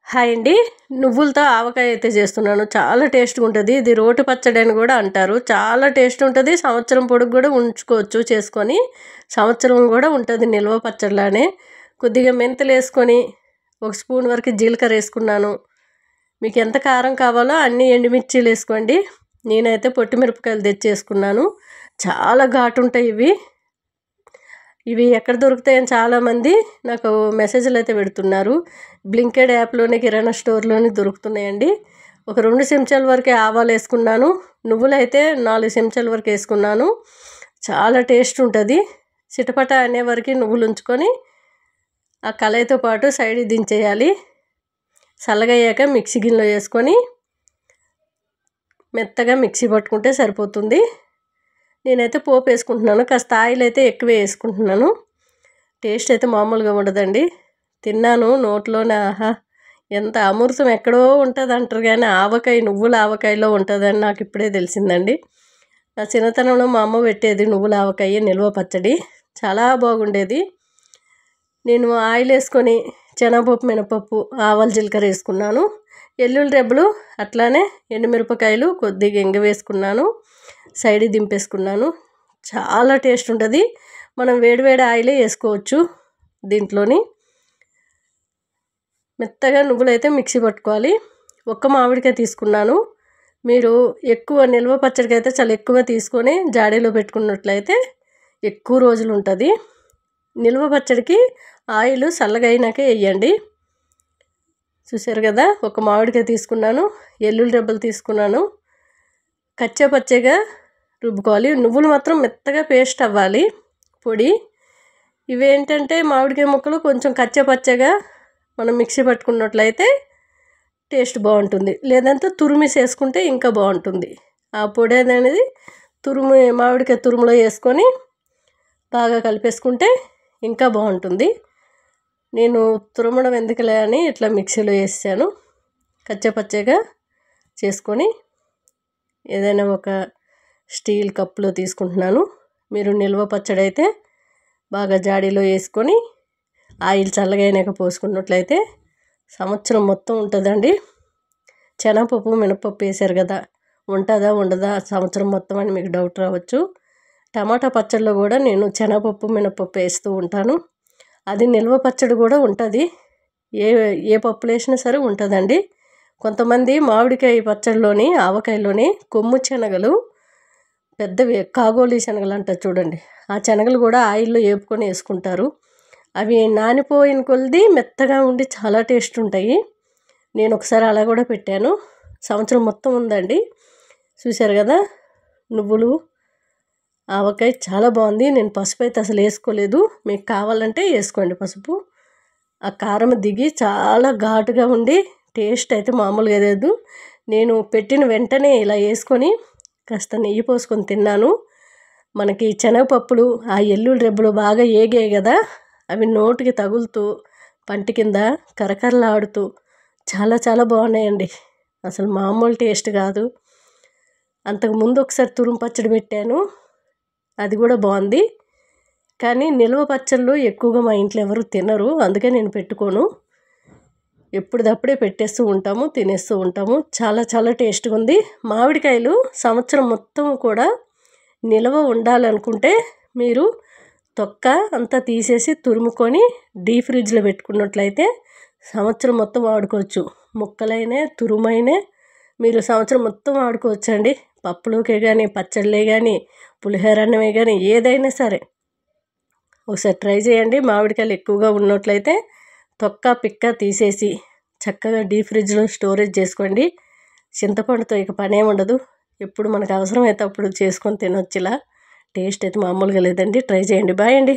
Hi అండి. నువ్వులతో ఆవకాయ అయితే చేస్తున్నాను. చాలా టేస్ట్‌గా ఉంటది. ఇది రోటి పచ్చడి అని కూడా అంటారు. చాలా టేస్ట్ ఉంటది. సంవత్సరం పొడుగు కూడా ఉంచుకోవచ్చు చేసుకొని. సంవత్సరం కూడా ఉంటది నిల్వ పచ్చడిలానే. కొద్దిగా మెంతులేసుకొని, ఒక స్పూన్ వరకు జీలకర్ర వేసుకున్నాను. మీకు ఎంత కారం కావాలో అన్ని ఎండుమిర్చీలు వేసుకోండి. నేనైతే పొట్టి మిరపకాయలు తెచ్చేసుకున్నాను. చాలా ఘాటు ఉంటాయి ఇవి. ఇవి ఎక్కడ దొరుకుతాయని చాలామంది నాకు మెసేజ్లు అయితే పెడుతున్నారు. బ్లింకెడ్ యాప్లోనే కిరాణా స్టోర్లోనే దొరుకుతున్నాయండి. ఒక 2 చెంచాల వరకే ఆవాలు వేసుకున్నాను. నువ్వులైతే 4 చెంచాల వరకు వేసుకున్నాను. చాలా టేస్ట్ ఉంటుంది. చిటపట అనే వరకు నువ్వులు ఉంచుకొని ఆ కళాయితో పాటు సైడ్కి దించేయాలి. చల్లగయ్యాక మిక్సీ గిన్నెలో వేసుకొని మెత్తగా మిక్సీ పట్టుకుంటే సరిపోతుంది. నేనైతే పోపు వేసుకుంటున్నాను. కాస్త ఆయిల్ అయితే ఎక్కువే వేసుకుంటున్నాను. టేస్ట్ అయితే మామూలుగా ఉండదండి. తిన్నాను నోట్లోనే ఆహా ఎంత అమృతం ఎక్కడో ఉంటుంది అంటారు కానీ ఆవకాయ నువ్వుల ఆవకాయలో ఉంటుందని నాకు ఇప్పుడే తెలిసిందండి. నా చిన్నతనంలో మా అమ్మ పెట్టేది నువ్వుల ఆవకాయ నిల్వ పచ్చడి. చాలా బాగుండేది. నేను ఆయిల్ వేసుకొని శనగపప్పు మినపప్పు ఆవాలు జీలకర్ర వేసుకున్నాను. ఎల్లుల్లి రెబ్బలు అట్లానే ఎండుమిరపకాయలు కొద్దిగా ఇంగ వేసుకున్నాను. సైడ్కి దింపేసుకున్నాను. చాలా టేస్ట్ ఉంటుంది. మనం వేడివేడి ఆయిలే వేసుకోవచ్చు దీంట్లోని. మెత్తగా నువ్వులైతే మిక్సీ పట్టుకోవాలి. ఒక్క మామిడికాయ తీసుకున్నాను. మీరు ఎక్కువ నిల్వ పచ్చడికి అయితే చాలా ఎక్కువ తీసుకొని జాడీలో పెట్టుకున్నట్లయితే ఎక్కువ రోజులు ఉంటుంది. నిల్వ పచ్చడికి ఆయిల్ చల్లగా అయినాకే వేయండి. చూసారు కదా, ఒక మామిడికాయ తీసుకున్నాను. ఎల్లుల్లి రెబ్బలు తీసుకున్నాను. కచ్చా పచ్చగా రుబ్బుకోవాలి. నువ్వులు మాత్రం మెత్తగా పేస్ట్ అవ్వాలి పొడి. ఇవేంటంటే మామిడికాయ ముక్కలు కొంచెం కచ్చా పచ్చగా మనం మిక్సీ పట్టుకున్నట్లయితే టేస్ట్ బాగుంటుంది. లేదంటే తురిమిసి వేసుకుంటే ఇంకా బాగుంటుంది. ఆ పొడి అనేది మామిడికాయ తురుములో వేసుకొని బాగా కలిపేసుకుంటే ఇంకా బాగుంటుంది. నేను తురమడం ఎందుకులే అని ఇట్లా మిక్సీలో వేసాను. కచ్చా పచ్చగా చేసుకొని ఏదైనా ఒక స్టీల్ కప్పులో తీసుకుంటున్నాను. మీరు నిల్వ పచ్చడి అయితే బాగా జాడీలో వేసుకొని ఆయిల్ చల్లగైనాక పోసుకున్నట్లయితే సంవత్సరం మొత్తం ఉంటుందండి. శనగపప్పు మినపప్పు వేసారు కదా, ఉంటుందా ఉండదా సంవత్సరం మొత్తం అని మీకు డౌట్ రావచ్చు. టమాటా పచ్చడిలో కూడా నేను శనగపప్పు మినపప్పు వేస్తూ ఉంటాను. అది నిల్వ పచ్చడి కూడా ఉంటుంది. ఏ పప్పులు వేసినా సరే ఉంటుందండి. కొంతమంది మామిడికాయ పచ్చడిలోని ఆవకాయలోని కొమ్ము శనగలు పెద్దవి కాగోలి శనగలు అంటారు చూడండి, ఆ శనగలు కూడా ఆయిల్లో వేపుకొని వేసుకుంటారు. అవి నానిపోయిన కొలది మెత్తగా ఉండి చాలా టేస్ట్ ఉంటాయి. నేను ఒకసారి అలా కూడా పెట్టాను. సంవత్సరం మొత్తం ఉందండి. చూశారు కదా, నువ్వులు ఆవకాయ చాలా బాగుంది. నేను పసుపు అయితే అసలు వేసుకోలేదు. మీకు కావాలంటే వేసుకోండి పసుపు. ఆ కారం దిగి చాలా ఘాటుగా ఉండి టేస్ట్ అయితే మామూలుగా లేదు. నేను పెట్టిన వెంటనే ఇలా వేసుకొని కాస్త నెయ్యి పోసుకొని తిన్నాను. మనకి శనగపప్పులు ఆ ఎల్లుల్లి రెబ్బలు బాగా ఏగాయి కదా, అవి నోటికి తగులుతూ పంటి కింద కరకరలాడుతూ చాలా చాలా బాగున్నాయండి. అసలు మామూలు టేస్ట్ కాదు. అంతకుముందు ఒకసారి తురుము పచ్చడి పెట్టాను, అది కూడా బాగుంది. కానీ నిల్వ పచ్చళ్ళు ఎక్కువగా మా ఇంట్లో ఎవరు తినరు, అందుకే నేను పెట్టుకోను. ఎప్పటిదప్పుడే పెట్టేస్తూ ఉంటాము, తినేస్తూ ఉంటాము. చాలా చాలా టేస్ట్గా ఉంది. మామిడికాయలు సంవత్సరం మొత్తం కూడా నిల్వ ఉండాలనుకుంటే మీరు తొక్క అంతా తీసేసి తురుముకొని డీప్ ఫ్రిడ్జ్లో పెట్టుకున్నట్లయితే సంవత్సరం మొత్తం వాడుకోవచ్చు. ముక్కలైనా తురుమైనా మీరు సంవత్సరం మొత్తం వాడుకోవచ్చండి. పప్పులోకే కానీ పచ్చళ్ళే కానీ పులిహోర అన్నమే కానీ ఏదైనా సరే ఒకసారి ట్రై చేయండి. మామిడికాయలు ఎక్కువగా ఉన్నట్లయితే తొక్క పిక్క తీసేసి చక్కగా డీప్ ఫ్రిడ్జ్లో స్టోరేజ్ చేసుకోండి. చింతపండుతో ఇక పనే ఉండదు. ఎప్పుడు మనకు అవసరమైతే అప్పుడు చేసుకొని తినొచ్చు. ఇలా టేస్ట్ అయితే మామూలుగా లేదండి. ట్రై చేయండి. బాయ్ అండి.